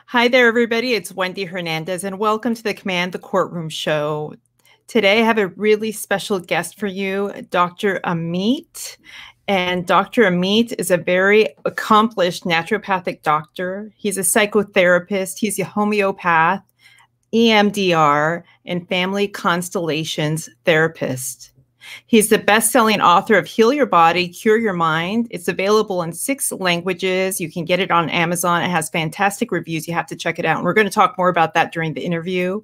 Hi there, everybody. It's Wendy Hernandez, and welcome to the Command the Courtroom show. Today, I have a really special guest for you, Dr. Ameet. And Dr. Ameet is a very accomplished naturopathic doctor. He's a psychotherapist. He's a homeopath, EMDR, and family constellations therapist. He's the best-selling author of Heal Your Body, Cure Your Mind. It's available in 6 languages. You can get it on Amazon. It has fantastic reviews. You have to check it out. And we're going to talk more about that during the interview.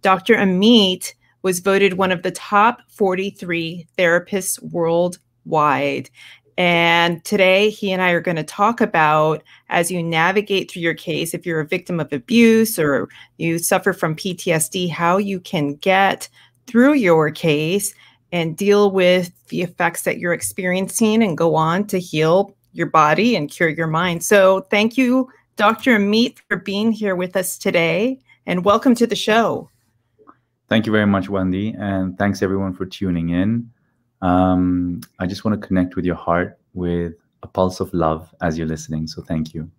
Dr. Ameet was voted one of the top 43 therapists worldwide. And today, he and I are going to talk about, as you navigate through your case, if you're a victim of abuse or you suffer from PTSD, how you can get through your case and deal with the effects that you're experiencing and go on to heal your body and cure your mind. So thank you, Dr. Ameet, for being here with us today, and welcome to the show. Thank you very much, Wendy, and thanks everyone for tuning in. I just want to connect with your heart with a pulse of love as you're listening, so thank you.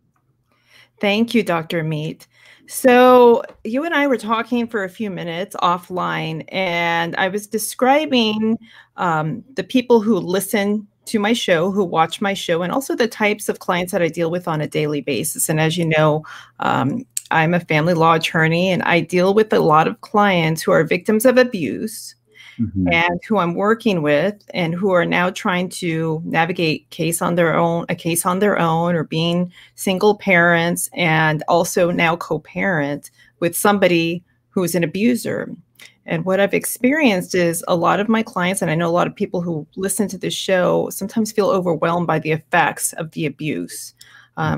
Thank you, Dr. Ameet. So you and I were talking for a few minutes offline, and I was describing the people who listen to my show, who watch my show, and also the types of clients that I deal with on a daily basis. And as you know, I'm a family law attorney, and I deal with a lot of clients who are victims of abuse, and who I'm working with, and who are now trying to navigate a case on their own, or being single parents, and also now co-parent with somebody who is an abuser. And what I've experienced is a lot of my clients, and I know a lot of people who listen to this show, sometimes feel overwhelmed by the effects of the abuse.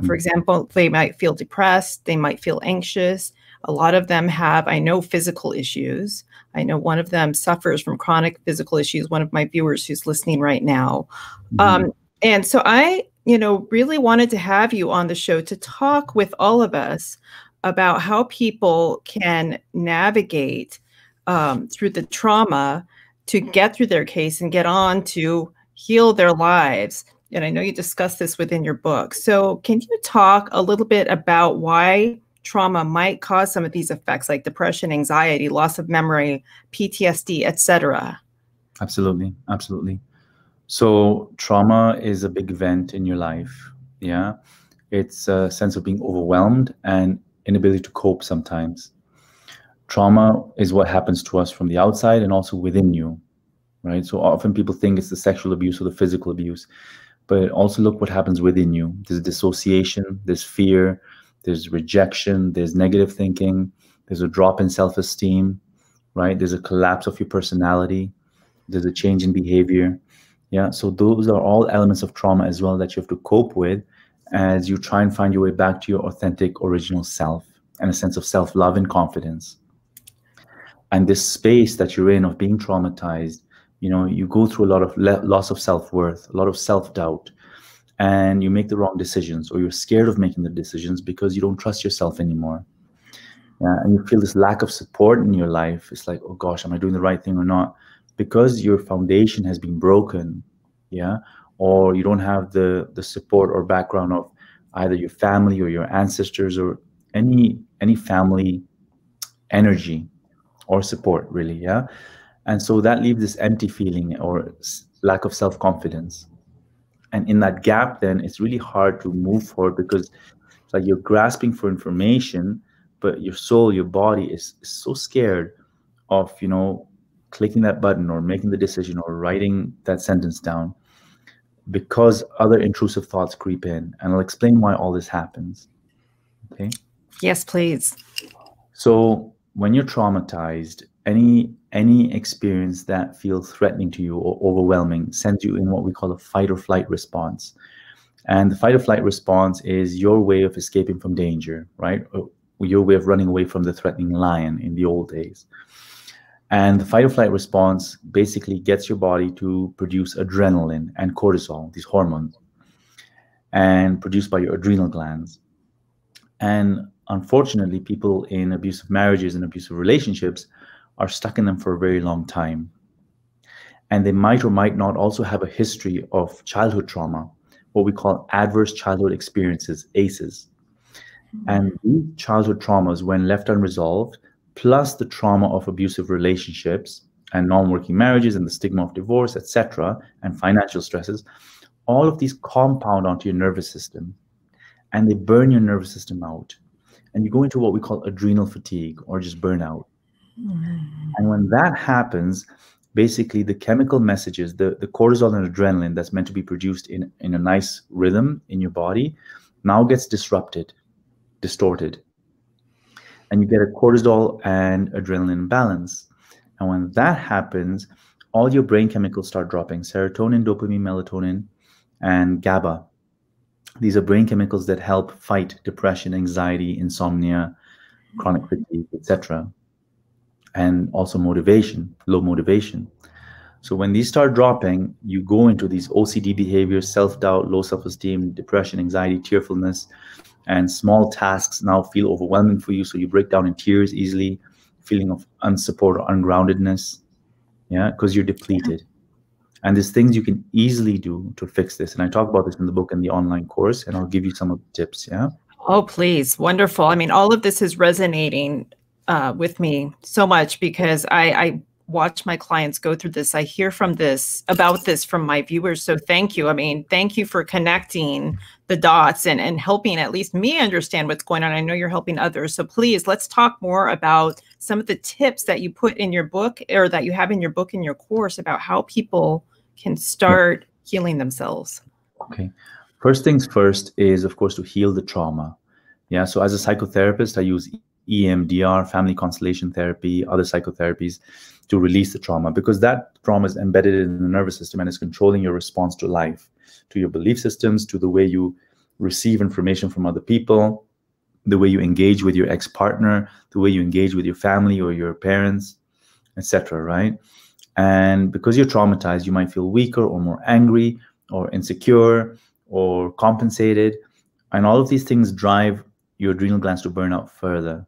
For example, they might feel depressed, they might feel anxious. A lot of them have, I know, physical issues. I know one of them suffers from chronic physical issues, one of my viewers who's listening right now. And so I, really wanted to have you on the show to talk with all of us about how people can navigate through the trauma to get through their case and get on to heal their lives. And I know you discussed this within your book. So can you talk a little bit about why trauma might cause some of these effects like depression, anxiety, loss of memory, PTSD, etc.? Absolutely. Absolutely. So trauma is a big event in your life. Yeah. It's a sense of being overwhelmed and inability to cope sometimes. Trauma is what happens to us from the outside and also within you, right? So often people think it's the sexual abuse or the physical abuse, but also look what happens within you. There's dissociation, there's fear, there's rejection, there's negative thinking, there's a drop in self-esteem, right? There's a collapse of your personality, there's a change in behavior. Yeah, so those are all elements of trauma as well that you have to cope with as you try and find your way back to your authentic original self and a sense of self-love and confidence. And this space that you're in of being traumatized, you go through a lot of loss of self-worth, a lot of self-doubt, and you make the wrong decisions, or you're scared of making the decisions because you don't trust yourself anymore. And you feel this lack of support in your life. It's like, oh gosh, am I doing the right thing or not? Because your foundation has been broken, or you don't have the support or background of either your family or your ancestors or any family energy or support, really, And so that leaves this empty feeling or lack of self-confidence. And in that gap, then it's really hard to move forward because it's like you're grasping for information, but your soul, your body is so scared of, clicking that button or making the decision or writing that sentence down because other intrusive thoughts creep in. And I'll explain why all this happens. Okay? Yes, please. So when you're traumatized, any experience that feels threatening to you or overwhelming sends you in what we call a fight or flight response. And the fight or flight response is your way of escaping from danger, right? Or your way of running away from the threatening lion in the old days. And the fight or flight response basically gets your body to produce adrenaline and cortisol, these hormones, and produced by your adrenal glands. And unfortunately, people in abusive marriages and abusive relationships are stuck in them for a very long time. And they might or might not also have a history of childhood trauma, what we call adverse childhood experiences, ACEs. And these childhood traumas, when left unresolved, plus the trauma of abusive relationships and non-working marriages and the stigma of divorce, etc., and financial stresses, all of these compound onto your nervous system, and they burn your nervous system out. And you go into what we call adrenal fatigue, or just burnout. And when that happens, basically the chemical messages, the cortisol and adrenaline that's meant to be produced in a nice rhythm in your body, now gets disrupted, distorted. And you get a cortisol and adrenaline imbalance. And when that happens, all your brain chemicals start dropping: serotonin, dopamine, melatonin, and GABA. These are brain chemicals that help fight depression, anxiety, insomnia, chronic fatigue, etc. And also motivation, low motivation. So when these start dropping, you go into these OCD behaviors: self-doubt, low self-esteem, depression, anxiety, tearfulness, and small tasks now feel overwhelming for you. So you break down in tears easily, feeling of unsupport or ungroundedness, yeah, because you're depleted. And there's things you can easily do to fix this. And I talk about this in the book and the online course, and I'll give you some of the tips, yeah? Oh, please. Wonderful. I mean, all of this is resonating with me so much, because I watch my clients go through this. I hear about this from my viewers. So thank you. I mean, thank you for connecting the dots and helping at least me understand what's going on. I know you're helping others. So please, let's talk more about some of the tips that you put in your book, or that you have in your book and your course, about how people can start healing themselves. Okay. First things first is, of course, to heal the trauma. Yeah. So as a psychotherapist, I use EMDR, family constellation therapy, other psychotherapies to release the trauma, because that trauma is embedded in the nervous system and is controlling your response to life, to your belief systems, to the way you receive information from other people, the way you engage with your ex-partner, the way you engage with your family or your parents, etc., right? And because you're traumatized, you might feel weaker or more angry or insecure or compensated. And all of these things drive your adrenal glands to burn out further.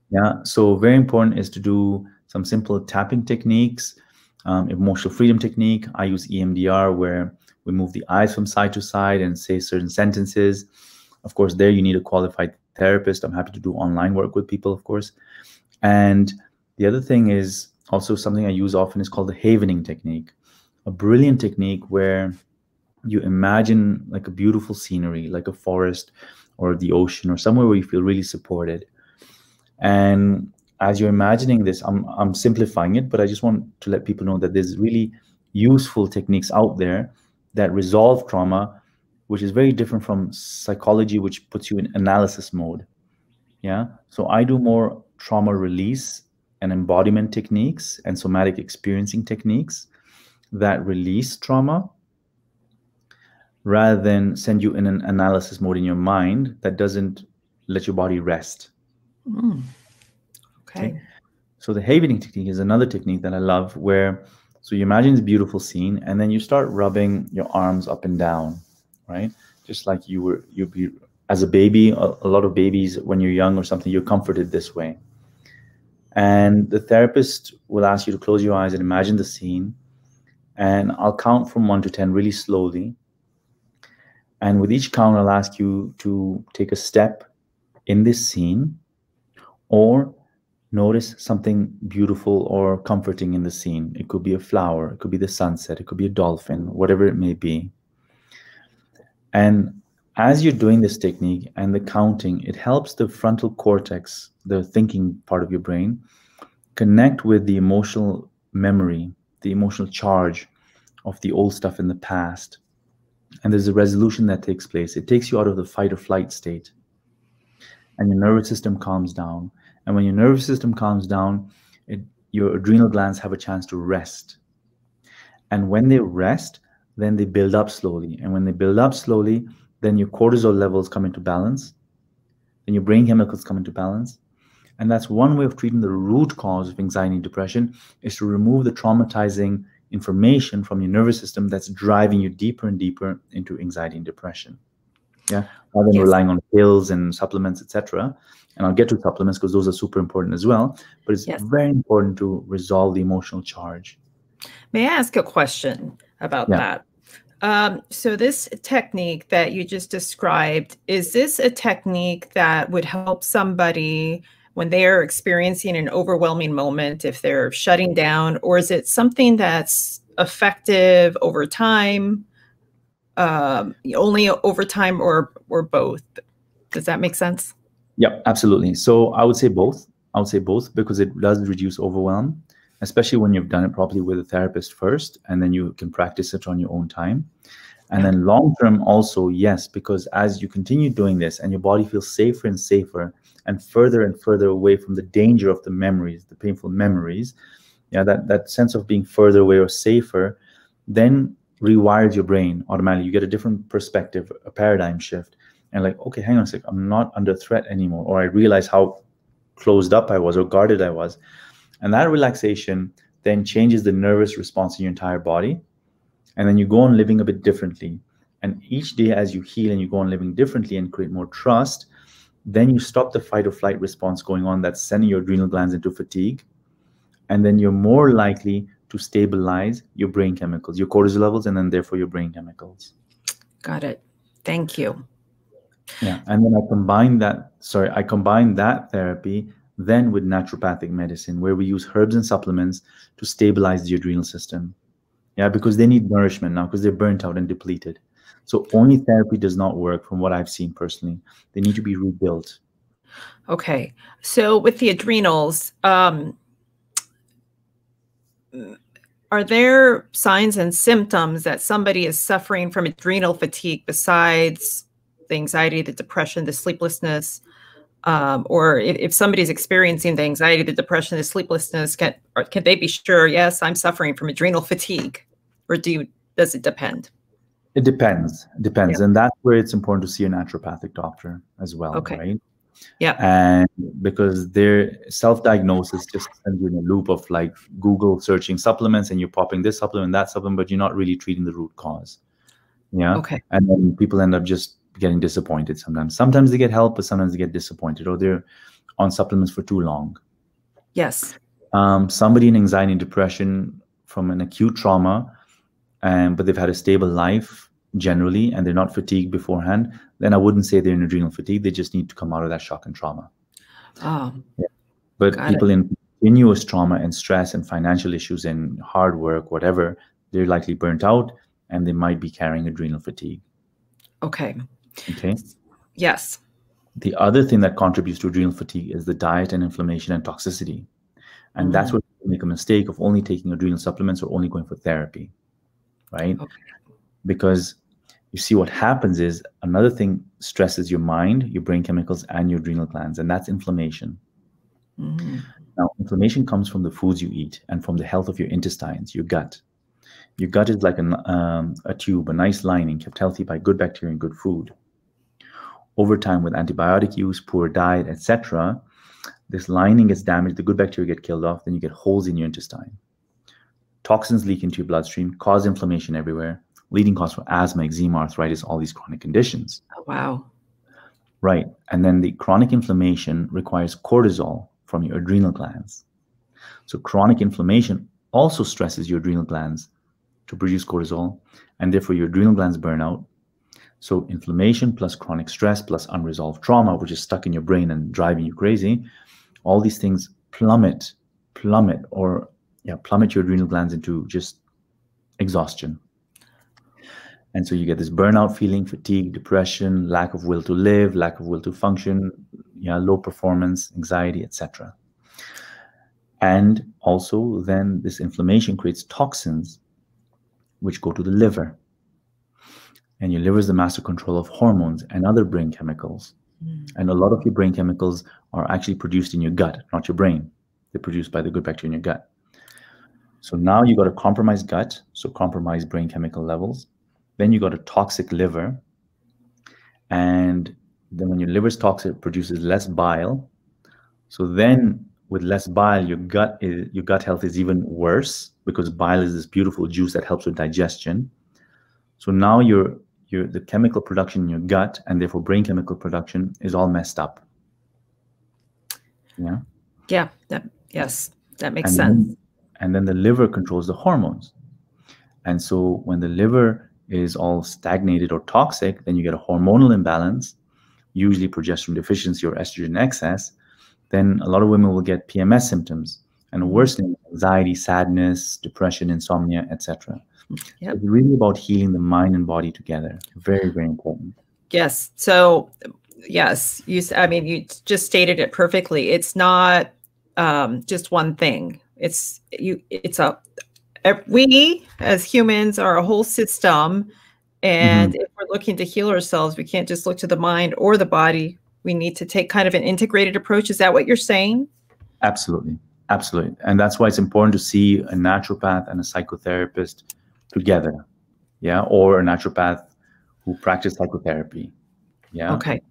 Yeah, so very important is to do some simple tapping techniques, emotional freedom technique. I use EMDR, where we move the eyes from side to side and say certain sentences. Of course, there you need a qualified therapist. I'm happy to do online work with people, of course. And the other thing is also something I use often is called the havening technique, a brilliant technique where you imagine like a beautiful scenery, like a forest or the ocean or somewhere where you feel really supported. And as you're imagining this, I'm simplifying it, but I just want to let people know that there's really useful techniques out there that resolve trauma, which is very different from psychology, which puts you in analysis mode. Yeah. So I do more trauma release and embodiment techniques and somatic experiencing techniques that release trauma, rather than send you in an analysis mode in your mind that doesn't let your body rest. Okay. So the havening technique is another technique that I love, where so you imagine this beautiful scene and then you start rubbing your arms up and down, right? Just like you'd be as a baby. A lot of babies, when you're young or something, you're comforted this way. And the therapist will ask you to close your eyes and imagine the scene. And I'll count from 1 to 10 really slowly. And with each count, I'll ask you to take a step in this scene, or notice something beautiful or comforting in the scene. It could be a flower, it could be the sunset, it could be a dolphin, whatever it may be. And as you're doing this technique and the counting, it helps the frontal cortex, the thinking part of your brain, connect with the emotional memory, the emotional charge of the old stuff in the past. And there's a resolution that takes place. It takes you out of the fight or flight state, and your nervous system calms down. And when your nervous system calms down, your adrenal glands have a chance to rest. And when they rest, then they build up slowly. And when they build up slowly, then your cortisol levels come into balance. Then your brain chemicals come into balance. And that's one way of treating the root cause of anxiety and depression, is to remove the traumatizing information from your nervous system that's driving you deeper and deeper into anxiety and depression. Yeah, rather than relying on pills and supplements, etc. And I'll get to supplements because those are super important as well. But it's very important to resolve the emotional charge. May I ask a question about that? So this technique that you just described, is this a technique that would help somebody when they are experiencing an overwhelming moment, if they're shutting down, or is it something that's effective over time, only over time, or both? Does that make sense? Yep, absolutely. So I would say both. I would say both because it does reduce overwhelm, especially when you've done it properly with a therapist first, and then you can practice it on your own time. And then long term also, yes, because as you continue doing this and your body feels safer and safer and further away from the danger of the memories, the painful memories, that sense of being further away or safer, then rewires your brain automatically. You get a different perspective, a paradigm shift. And like, okay, hang on a sec, I'm not under threat anymore. Or I realize how closed up I was or guarded I was. And that relaxation then changes the nervous response in your entire body. And then you go on living a bit differently. And each day as you heal and you go on living differently and create more trust, then you stop the fight or flight response going on that's sending your adrenal glands into fatigue. And then you're more likely to stabilize your brain chemicals, your cortisol levels, and then therefore your brain chemicals. Got it. Thank you. Yeah. And then I combine that therapy then with naturopathic medicine, where we use herbs and supplements to stabilize the adrenal system. Yeah, because they need nourishment now because they're burnt out and depleted. So only therapy does not work from what I've seen personally. They need to be rebuilt. Okay. So with the adrenals, are there signs and symptoms that somebody is suffering from adrenal fatigue besides the anxiety, the depression, the sleeplessness? Or if somebody's experiencing the anxiety, the depression, the sleeplessness, can they be sure, yes, I'm suffering from adrenal fatigue? Or does it depend? It depends. Yeah. And that's where it's important to see a naturopathic doctor as well, right? Yeah. And because their self-diagnosis just sends you in a loop of like Google searching supplements and you're popping this supplement, that supplement, but you're not really treating the root cause. Yeah. Okay. And then people end up just getting disappointed sometimes. Sometimes they get help, but sometimes they get disappointed, or they're on supplements for too long. Yes. Somebody in anxiety and depression from an acute trauma, but they've had a stable life generally, and they're not fatigued beforehand, then I wouldn't say they're in adrenal fatigue. They just need to come out of that shock and trauma. Oh. Yeah. But people in continuous trauma and stress and financial issues and hard work, whatever, they're likely burnt out and they might be carrying adrenal fatigue. Okay. Okay. Yes. The other thing that contributes to adrenal fatigue is the diet and inflammation and toxicity. And that's where you make a mistake of only taking adrenal supplements or only going for therapy, right? Okay. Because you see what happens is another thing stresses your mind, your brain chemicals, and your adrenal glands, and that's inflammation. Now, inflammation comes from the foods you eat and from the health of your intestines, your gut. Your gut is like a tube, a nice lining kept healthy by good bacteria and good food. Over time, with antibiotic use, poor diet, etc., this lining gets damaged, the good bacteria get killed off, then you get holes in your intestine. Toxins leak into your bloodstream, cause inflammation everywhere, leading cause for asthma, eczema, arthritis, all these chronic conditions. Oh, wow. Right. And then the chronic inflammation requires cortisol from your adrenal glands. So chronic inflammation also stresses your adrenal glands to produce cortisol, and therefore your adrenal glands burn out. So inflammation plus chronic stress plus unresolved trauma, which is stuck in your brain and driving you crazy, all these things plummet your adrenal glands into just exhaustion. And so you get this burnout feeling, fatigue, depression, lack of will to live, lack of will to function, low performance, anxiety, etc. And also then this inflammation creates toxins which go to the liver. And your liver is the master control of hormones and other brain chemicals. And a lot of your brain chemicals are actually produced in your gut, not your brain. They're produced by the good bacteria in your gut. So now you got a compromised gut, so compromised brain chemical levels. Then you got a toxic liver. And then when your liver is toxic, it produces less bile. So then with less bile, your gut health is even worse, because bile is this beautiful juice that helps with digestion. So now the chemical production in your gut, and therefore brain chemical production, is all messed up. Yeah. Yeah. Yes, that makes sense. And then the liver controls the hormones. And so when the liver is all stagnated or toxic, then you get a hormonal imbalance, usually progesterone deficiency or estrogen excess. Then a lot of women will get PMS symptoms and worsening anxiety, sadness, depression, insomnia, etc. Yep. It's really about healing the mind and body together. Very, very important. Yes. So, yes, you just stated it perfectly. It's not just one thing. We as humans are a whole system. And if we're looking to heal ourselves, we can't just look to the mind or the body. We need to take kind of an integrated approach. Is that what you're saying? Absolutely. Absolutely. And that's why it's important to see a naturopath and a psychotherapist together. Yeah. Or a naturopath who practice psychotherapy. Yeah. Okay.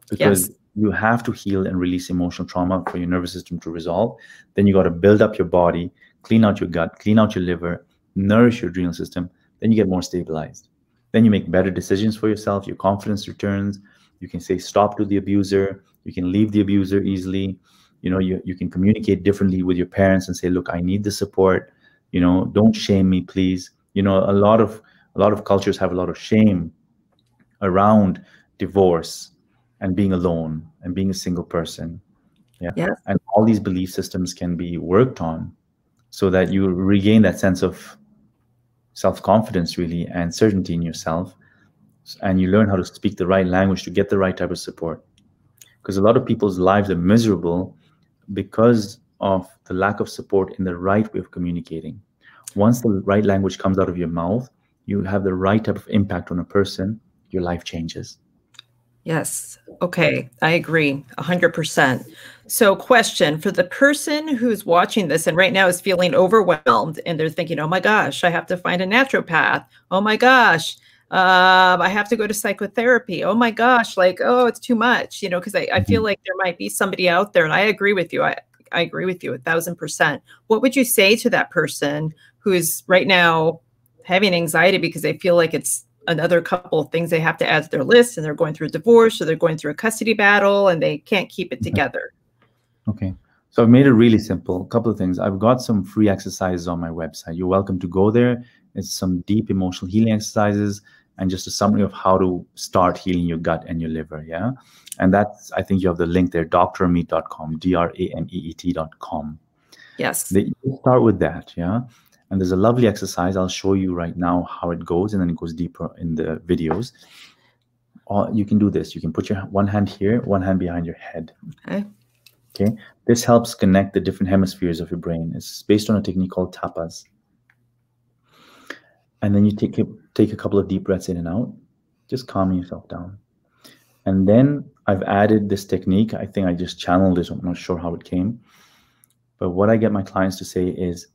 Because you have to heal and release emotional trauma for your nervous system to resolve. Then you got to build up your body, clean out your gut, clean out your liver, nourish your adrenal system. Then you get more stabilized. Then you make better decisions for yourself. Your confidence returns. You can say stop to the abuser. You can leave the abuser easily. You know, you can communicate differently with your parents and say, look, I need the support. You know, don't shame me, please. You know, a lot of cultures have a lot of shame around divorce and being alone and being a single person. Yeah. Yes. And all these belief systems can be worked on so that you regain that sense of self-confidence really and certainty in yourself. And you learn how to speak the right language to get the right type of support. Because a lot of people's lives are miserable because of the lack of support in the right way of communicating. Once the right language comes out of your mouth, you have the right type of impact on a person, your life changes. Yes. Okay. I agree 100%. So question for the person who's watching this and right now is feeling overwhelmed and they're thinking, oh my gosh, I have to find a naturopath. Oh my gosh. I have to go to psychotherapy. Oh my gosh, like, oh, it's too much, you know, because I feel like there might be somebody out there, and I agree with you. I agree with you 1,000%. What would you say to that person who is right now having anxiety because they feel like it's another couple of things they have to add to their list and they're going through a divorce or they're going through a custody battle and they can't keep it together? Okay. So I've made it really simple. A couple of things. I've got some free exercises on my website. You're welcome to go there. It's some deep emotional healing exercises and just a summary of how to start healing your gut and your liver. Yeah. And that's, I think you have the link there, drameet.com, drameet.com. Yes. You start with that. Yeah. And there's a lovely exercise. I'll show you right now how it goes, and then it goes deeper in the videos. Or you can do this. You can put your one hand here, one hand behind your head. Okay. Okay. This helps connect the different hemispheres of your brain. It's based on a technique called tapas. And then you take a couple of deep breaths in and out, just calming yourself down. And then I've added this technique. I think I just channeled it. I'm not sure how it came. But what I get my clients to say is,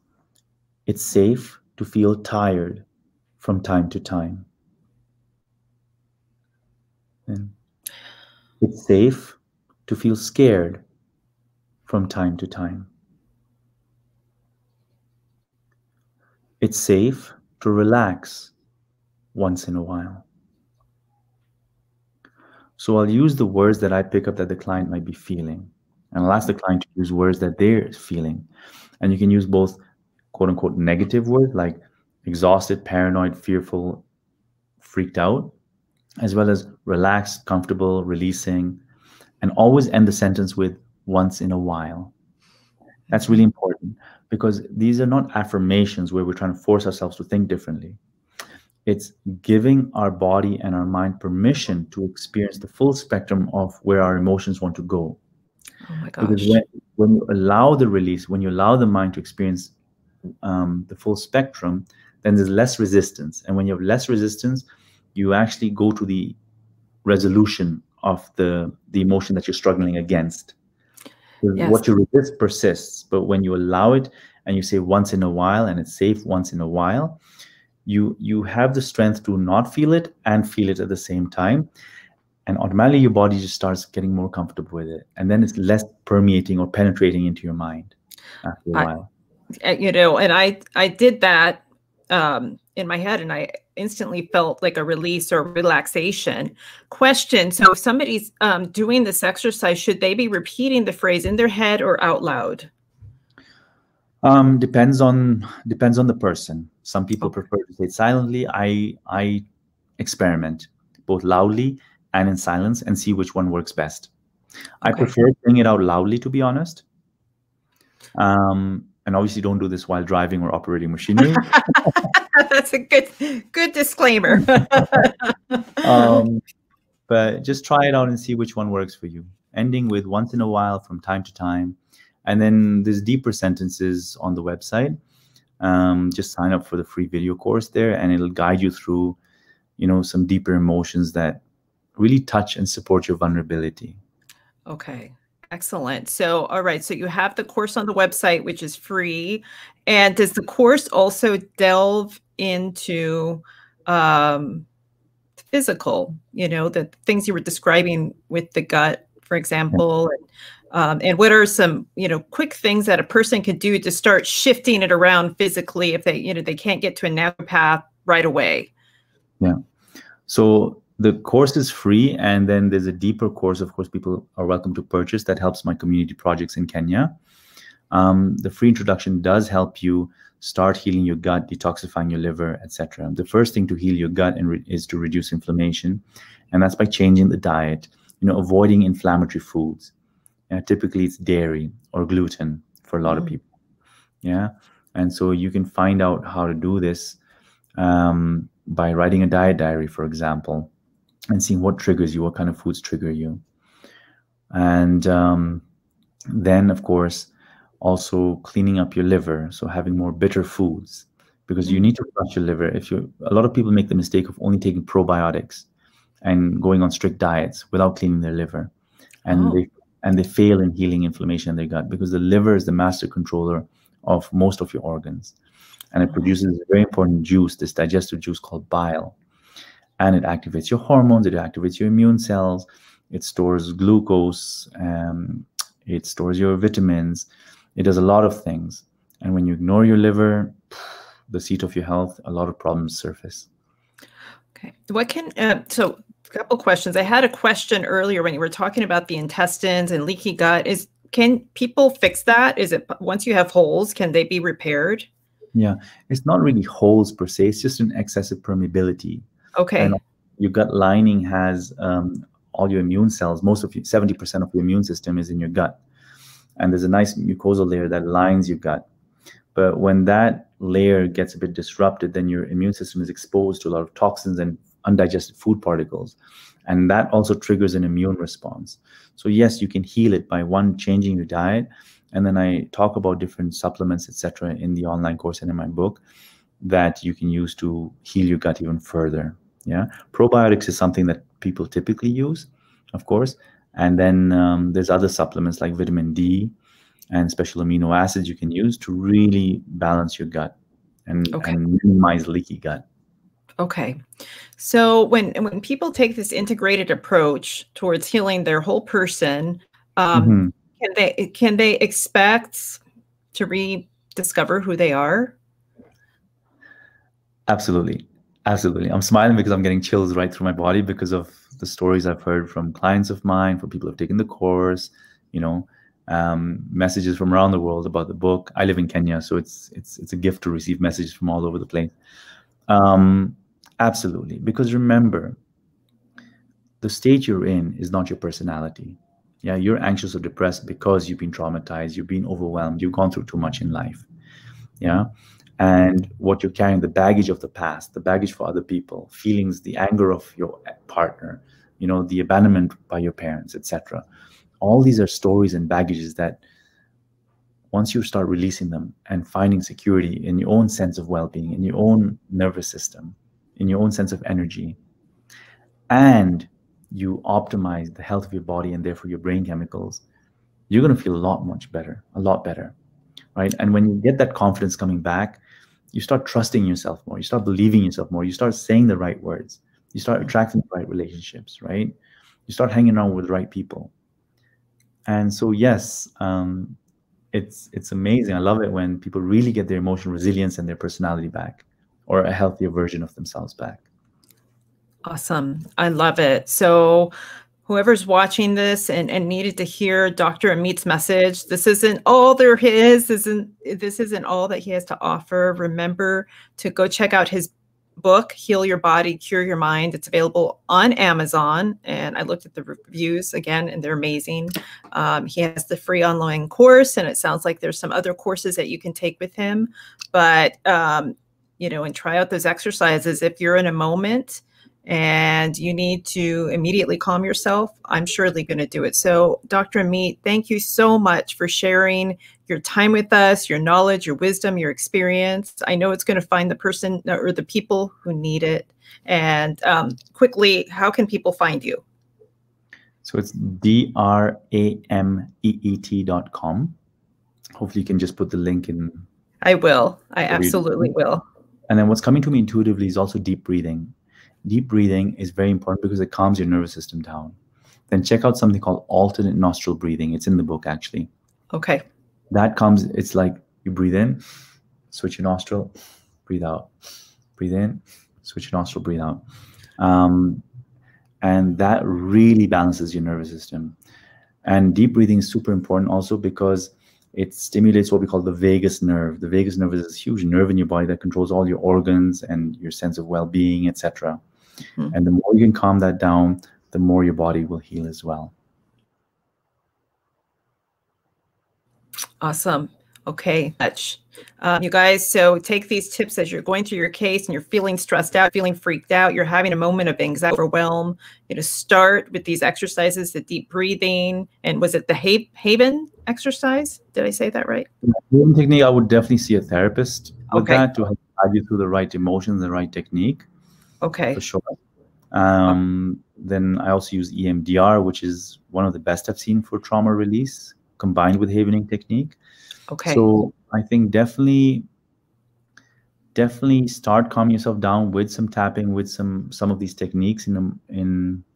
it's safe to feel tired from time to time. And it's safe to feel scared from time to time. It's safe to relax once in a while. So I'll use the words that I pick up that the client might be feeling. And I'll ask the client to use words that they're feeling. And you can use both quote unquote negative words like exhausted, paranoid, fearful, freaked out, as well as relaxed, comfortable, releasing, and always end the sentence with once in a while. That's really important because these are not affirmations where we're trying to force ourselves to think differently. It's giving our body and our mind permission to experience the full spectrum of where our emotions want to go. Oh my gosh. Because when you allow the release, when you allow the mind to experience the full spectrum, then there's less resistance. And when you have less resistance, you actually go to the resolution of the emotion that you're struggling against. Yes. What you resist persists, but when you allow it and you say once in a while and it's safe once in a while, you have the strength to not feel it and feel it at the same time. And automatically your body just starts getting more comfortable with it. And then it's less permeating or penetrating into your mind after a while. You know, and I did that in my head and I instantly felt like a release or relaxation. Question. So if somebody's doing this exercise, should they be repeating the phrase in their head or out loud? Depends on the person. Some people prefer to say it silently. I experiment, both loudly and in silence, and see which one works best. I Okay. prefer saying it out loudly, to be honest. And obviously don't do this while driving or operating machinery. That's a good disclaimer. But just try it out and see which one works for you. Ending with once in a while from time to time. And then there's deeper sentences on the website. Just sign up for the free video course there, and it'll guide you through, you know, some deeper emotions that really touch and support your vulnerability. Okay. Excellent. So, all right. So you have the course on the website, which is free. And does the course also delve into physical, you know, the things you were describing with the gut, for example, and what are some, you know, quick things that a person could do to start shifting it around physically if they, you know, they can't get to a naturopath right away? Yeah. So the course is free, and then there's a deeper course, of course, people are welcome to purchase, that helps my community projects in Kenya. The free introduction does help you start healing your gut, detoxifying your liver, etc. The first thing to heal your gut is to reduce inflammation, and that's by changing the diet, you know, avoiding inflammatory foods. Typically it's dairy or gluten for a lot of people. Yeah. And so you can find out how to do this by writing a diet diary, for example, and seeing what triggers you, what kind of foods trigger you. And then, of course, also cleaning up your liver, so having more bitter foods, because you need to flush your liver. A lot of people make the mistake of only taking probiotics and going on strict diets without cleaning their liver, and they fail in healing inflammation in their gut, because the liver is the master controller of most of your organs, and it produces a very important juice, this digestive juice called bile. And it activates your hormones, it activates your immune cells, it stores glucose, it stores your vitamins, it does a lot of things. And when you ignore your liver, the seat of your health, a lot of problems surface. Okay. What can, so a couple questions. I had a question earlier when you were talking about the intestines and leaky gut. Can people fix that? Is it, once you have holes, can they be repaired? Yeah, it's not really holes per se, it's just an excessive permeability. Okay. And your gut lining has all your immune cells. 70% of your immune system is in your gut. And there's a nice mucosal layer that lines your gut. But when that layer gets a bit disrupted, then your immune system is exposed to a lot of toxins and undigested food particles. And that also triggers an immune response. So yes, you can heal it by changing your diet. And then I talk about different supplements, etc., in the online course and in my book that you can use to heal your gut even further. Yeah, probiotics is something that people typically use, of course, and then there's other supplements like vitamin D and special amino acids you can use to really balance your gut and minimize leaky gut. Okay, so when people take this integrated approach towards healing their whole person, can they expect to rediscover who they are? Absolutely. Absolutely. I'm smiling because I'm getting chills right through my body because of the stories I've heard from clients of mine, from people who've taken the course, you know, messages from around the world about the book. I live in Kenya, so it's a gift to receive messages from all over the place. Absolutely. Because remember, the state you're in is not your personality. Yeah, you're anxious or depressed because you've been traumatized, you've been overwhelmed, you've gone through too much in life. Yeah. And what you're carrying, the baggage of the past, the baggage for other people, feelings, the anger of your partner, you know, the abandonment by your parents, etc. All these are stories and baggages that once you start releasing them and finding security in your own sense of well-being, in your own nervous system, in your own sense of energy, and you optimize the health of your body and therefore your brain chemicals, you're going to feel much better, a lot better, right? And when you get that confidence coming back, you start trusting yourself more, you start believing yourself more, you start saying the right words, you start attracting the right relationships, right? You start hanging around with the right people. And so, yes, it's amazing. I love it when people really get their emotional resilience and their personality back, or a healthier version of themselves back. Awesome. I love it. So whoever's watching this and needed to hear Dr. Ameet's message, this isn't all there is. This isn't all that he has to offer. Remember to go check out his book, Heal Your Body, Cure Your Mind. It's available on Amazon, and I looked at the reviews again, and they're amazing. He has the free online course, and it sounds like there's some other courses that you can take with him. But, you know, and try out those exercises. If you're in a moment and you need to immediately calm yourself, I'm surely going to do it. So, Dr. Ameet, thank you so much for sharing your time with us, your knowledge, your wisdom, your experience. I know it's going to find the person or the people who need it. And quickly, how can people find you? So it's drameet.com. Hopefully you can just put the link in. I will. I absolutely will. And then what's coming to me intuitively is also deep breathing. Deep breathing is very important because it calms your nervous system down. Then check out something called alternate nostril breathing. It's in the book, actually. Okay. That comes, it's like you breathe in, switch your nostril, breathe out. Breathe in, switch your nostril, breathe out. And that really balances your nervous system. And deep breathing is super important also because it stimulates what we call the vagus nerve. The vagus nerve is this huge nerve in your body that controls all your organs and your sense of well-being, etc. Mm-hmm. And the more you can calm that down, the more your body will heal as well. Awesome. Okay. You guys, so take these tips as you're going through your case and you're feeling stressed out, feeling freaked out, you're having a moment of anxiety, overwhelm, you know, start with these exercises, the deep breathing. And was it the Haven exercise? Did I say that right? Haven technique, I would definitely see a therapist with that to help guide you through the right emotions, the right technique. Okay. For sure. Then I also use EMDR, which is one of the best I've seen for trauma release, combined with Havening technique. Okay. So I think definitely start calming yourself down with some tapping, with some of these techniques in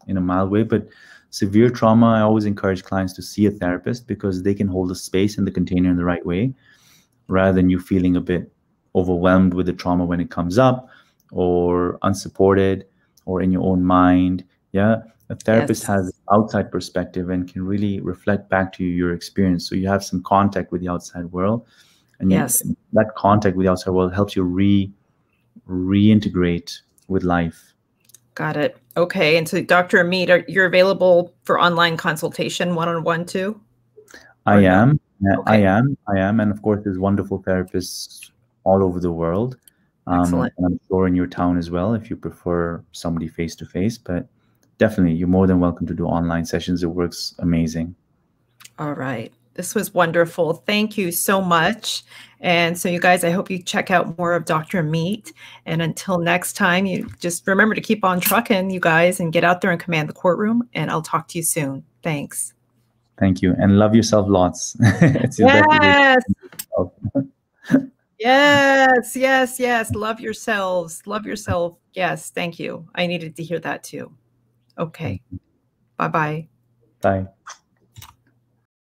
a mild way. But severe trauma, I always encourage clients to see a therapist because they can hold the space and the container in the right way, rather than you feeling a bit overwhelmed with the trauma when it comes up, or unsupported, or in your own mind. Yeah. A therapist has outside perspective and can really reflect back to you your experience. So you have some contact with the outside world. And that contact with the outside world helps you reintegrate with life. Got it. Okay. And so Dr. Ameet, you're available for online consultation one-on-one too? I am. Okay. I am. And of course, there's wonderful therapists all over the world. Excellent. And I'm sure in your town as well, if you prefer somebody face-to-face, but definitely, you're more than welcome to do online sessions. It works amazing. All right. This was wonderful. Thank you so much. And so you guys, I hope you check out more of Dr. Ameet. And until next time, you just remember to keep on trucking, you guys, and get out there and command the courtroom. And I'll talk to you soon. Thanks. Thank you. And love yourself lots. Yes. Yes. Love yourselves. Love yourself. Yes. Thank you. I needed to hear that too. Okay. Bye-bye. Bye.